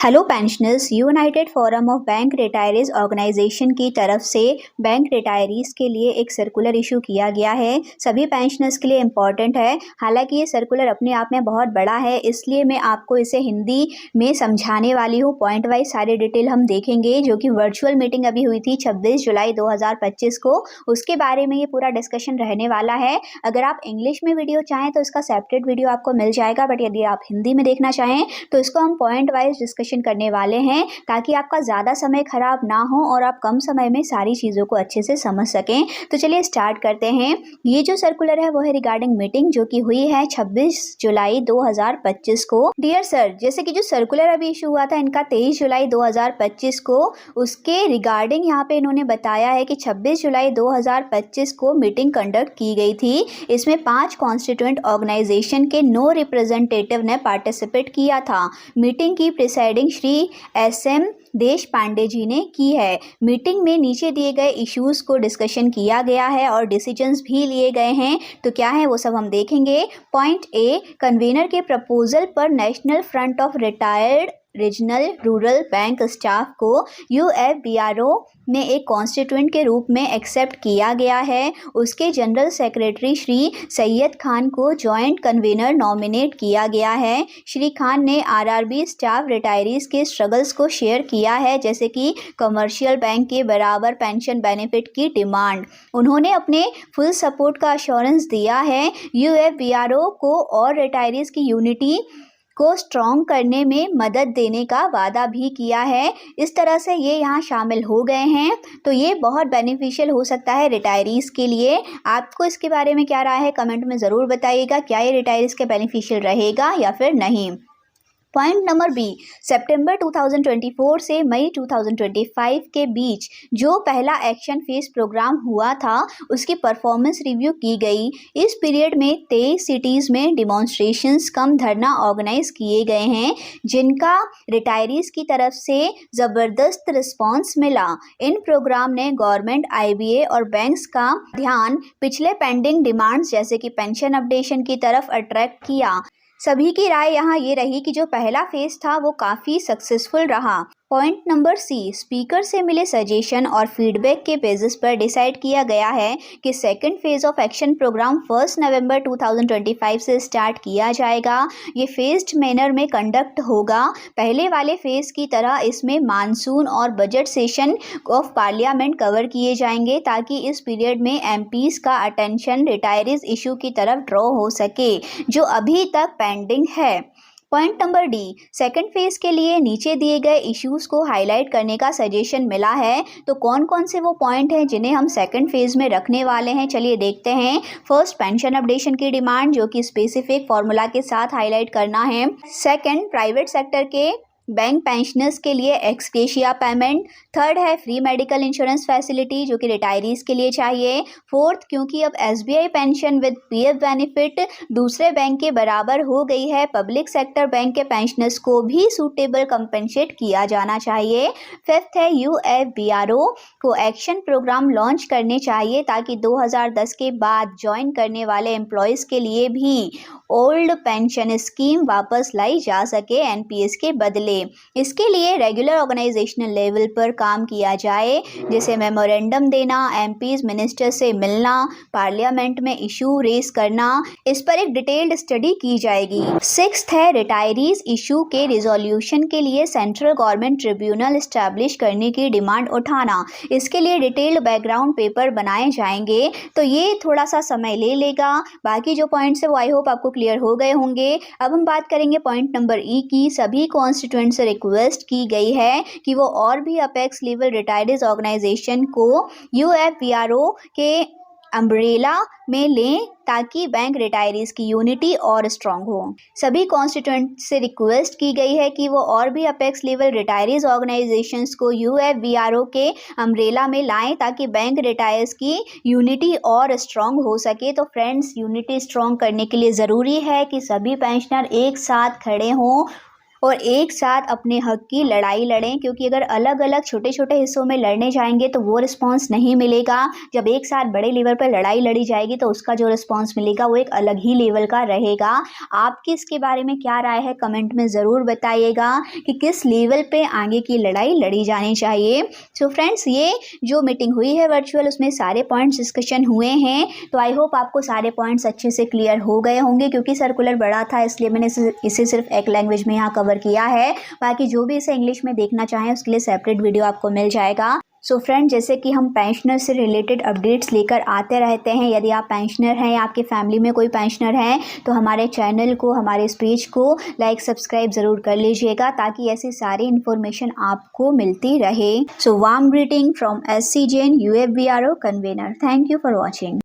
Hello pensioners, united forum of bank retirees organisation की तरफ से बैंक रिटायरीज के लिए एक सर्कुलर इशू किया गया है। सभी पेंशनर्स के लिए इम्पॉर्टेंट है। हालांकि ये सर्कुलर अपने आप में बहुत बड़ा है, इसलिए मैं आपको इसे हिंदी में समझाने वाली हूँ। पॉइंट वाइज सारे डिटेल हम देखेंगे। जो कि वर्चुअल मीटिंग अभी हुई थी 26 जुलाई 2025 को, उसके बारे में ये पूरा डिस्कशन रहने वाला है। अगर आप इंग्लिश में वीडियो चाहें तो इसका सेपरेट वीडियो आपको मिल जाएगा, बट यदि आप हिंदी में देखना चाहें तो इसको हम पॉइंट वाइज डिस्कशन करने वाले हैं, ताकि आपका ज़्यादा समय खराब ना हो और आप कम समय में सारी चीज़ों को अच्छे से समझ सकें। तो चलिए स्टार्ट करते हैं। ये जो सर्कुलर है वो है रिगार्डिंग मीटिंग, जो कि हुई है 26 जुलाई 2025 को। डियर सर, जैसे कि जो सर्कुलर अभी इशू हुआ था इनका 23 जुलाई 2025 को, उसके रिगार्डिंग यहाँ पे इन्होंने बताया है कि 26 जुलाई 2025 को मीटिंग कंडक्ट की गई थी। इसमें 5 कॉन्स्टिट्यूएंट ऑर्गेनाइजेशन के 9 रिप्रेजेंटेटिव ने पार्टिसिपेट किया था। मीटिंग की प्रिसाइडिंग श्री SM देश पांडे जी ने की है। मीटिंग में नीचे दिए गए इश्यूज को डिस्कशन किया गया है और डिसीजंस भी लिए गए हैं। तो क्या है वो सब हम देखेंगे। पॉइंट ए, कन्वीनर के प्रपोजल पर national front of retired regional rural bank staff को UFBRO ने एक कॉन्स्टिट्यूएंट के रूप में एक्सेप्ट किया गया है। उसके जनरल सेक्रेटरी श्री सैयद खान को जॉइंट कन्वीनर नॉमिनेट किया गया है। श्री खान ने RRB स्टाफ रिटायरीज के स्ट्रगल्स को शेयर किया है, जैसे कि कमर्शियल बैंक के बराबर पेंशन बेनिफिट की डिमांड। उन्होंने अपने फुल सपोर्ट का अश्योरेंस दिया है। UFBRO को और रिटायरीज की यूनिटी को स्ट्रॉन्ग करने में मदद देने का वादा भी किया है। इस तरह से ये यहाँ शामिल हो गए हैं। तो ये बहुत बेनिफिशियल हो सकता है रिटायरीज़ के लिए। आपको इसके बारे में क्या राय है कमेंट में ज़रूर बताइएगा। क्या ये रिटायरीज़ के बेनिफिशियल रहेगा या फिर नहीं। पॉइंट नंबर बी, सितंबर 2024 से मई 2025 के बीच जो पहला एक्शन फेज प्रोग्राम हुआ था उसकी परफॉर्मेंस रिव्यू की गई। इस पीरियड में 23 सिटीज़ में डिमॉन्स्ट्रेशंस कम धरना ऑर्गेनाइज किए गए हैं, जिनका रिटायरीज़ की तरफ से ज़बरदस्त रिस्पांस मिला। इन प्रोग्राम ने गवर्नमेंट, IBA और बैंक्स का ध्यान पिछले पेंडिंग डिमांड्स जैसे कि पेंशन अपडेशन की तरफ अट्रैक्ट किया। सभी की राय यहाँ ये रही कि जो पहला फेज था वो काफ़ी सक्सेसफुल रहा। पॉइंट नंबर सी, स्पीकर से मिले सजेशन और फीडबैक के बेसिस पर डिसाइड किया गया है कि second phase of action program 1 नवंबर 2025 से स्टार्ट किया जाएगा। ये फेज्ड मैनर में कंडक्ट होगा। पहले वाले फेज की तरह इसमें मानसून और budget session of parliament cover किए जाएंगे, ताकि इस पीरियड में MPs का अटेंशन रिटायरीज इशू की तरफ ड्रॉ हो सके, जो अभी तक पेंडिंग है। Point number D, second phase के लिए नीचे दिए गए इश्यूज को हाईलाइट करने का सजेशन मिला है। तो कौन कौन से वो पॉइंट हैं जिन्हें हम सेकंड फेज में रखने वाले हैं, चलिए देखते हैं। फर्स्ट, पेंशन अपडेशन की डिमांड, जो कि स्पेसिफिक फॉर्मूला के साथ हाईलाइट करना है। सेकंड, प्राइवेट सेक्टर के बैंक पेंशनर्स के लिए एक्सग्रेशिया पेमेंट। थर्ड है फ्री मेडिकल इंश्योरेंस फैसिलिटी, जो कि रिटायरीज के लिए चाहिए। फोर्थ, क्योंकि अब SBI pension with PF benefit दूसरे बैंक के बराबर हो गई है, पब्लिक सेक्टर बैंक के पेंशनर्स को भी सूटेबल कंपनसेट किया जाना चाहिए। फिफ्थ है UFBRO को एक्शन प्रोग्राम लॉन्च करने चाहिए, ताकि 2010 के बाद ज्वाइन करने वाले एम्प्लॉयज़ के लिए भी ओल्ड पेंशन स्कीम वापस लाई जा सके NPS के बदले। इसके लिए रेगुलर ऑर्गेनाइजेशनल लेवल पर काम किया जाए, जैसे मेमोरेंडम देना, MPs मिनिस्टर से मिलना, पार्लियामेंट में इशू रेस करना। इस पर एक डिटेल्ड स्टडी की जाएगी। सिक्स्थ है रिटायरीज इशू के रिजोल्यूशन के लिए सेंट्रल गवर्नमेंट ट्रिब्यूनल इस्टेब्लिश करने की डिमांड उठाना। इसके लिए डिटेल्ड बैकग्राउंड पेपर बनाए जाएंगे। तो ये थोड़ा सा समय ले लेगा। बाकी जो पॉइंट्स है वो आई होप आपको क्लियर हो गए होंगे। अब हम बात करेंगे पॉइंट नंबर E की। सभी कॉन्स्टिट्यूएंट से रिक्वेस्ट की गई है कि वो और भी अपेक्स लेवल रिटायरीज ऑर्गेनाइजेशन को UFBRO के अम्ब्रेला में लें, ताकि बैंक रिटायरीज की यूनिटी और स्ट्रांग हो। सभी कॉन्स्टिट्यूएंट से रिक्वेस्ट की गई है कि वो और भी अपेक्स लेवल रिटायरीज ऑर्गेनाइजेशंस को UFBRO के अम्ब्रेला में लाएं, ताकि बैंक रिटायर्स की यूनिटी और स्ट्रांग हो सके। तो फ्रेंड्स, यूनिटी स्ट्रांग करने के लिए ज़रूरी है कि सभी पेंशनर एक साथ खड़े हों और एक साथ अपने हक की लड़ाई लड़ें, क्योंकि अगर अलग अलग छोटे छोटे हिस्सों में लड़ने जाएंगे तो वो रिस्पॉन्स नहीं मिलेगा। जब एक साथ बड़े लेवल पर लड़ाई लड़ी जाएगी तो उसका जो रिस्पॉन्स मिलेगा वो एक अलग ही लेवल का रहेगा। आपकी इसके बारे में क्या राय है कमेंट में ज़रूर बताइएगा कि किस लेवल पे आगे की लड़ाई लड़ी जानी चाहिए। सो फ्रेंड्स, ये जो मीटिंग हुई है वर्चुअल, उसमें सारे पॉइंट्स डिस्कशन हुए हैं, तो आई होप आपको सारे पॉइंट्स अच्छे से क्लियर हो गए होंगे। क्योंकि सर्कुलर बड़ा था इसलिए मैंने इसे सिर्फ एक लैंग्वेज में यहाँ कवर किया है। बाकी जो भी इसे इंग्लिश में देखना चाहें उसके लिए सेपरेट वीडियो आपको मिल जाएगा। सो फ्रेंड, जैसे कि हम पेंशनर से रिलेटेड अपडेट्स लेकर आते रहते हैं, यदि आप पेंशनर हैं या आपकी फैमिली में कोई पेंशनर है तो हमारे चैनल को, हमारे इस पेज को लाइक सब्सक्राइब ज़रूर कर लीजिएगा ताकि ऐसी सारी इन्फॉर्मेशन आपको मिलती रहे। So warm greeting from SC Jain UFBRO convener. Thank you for watching.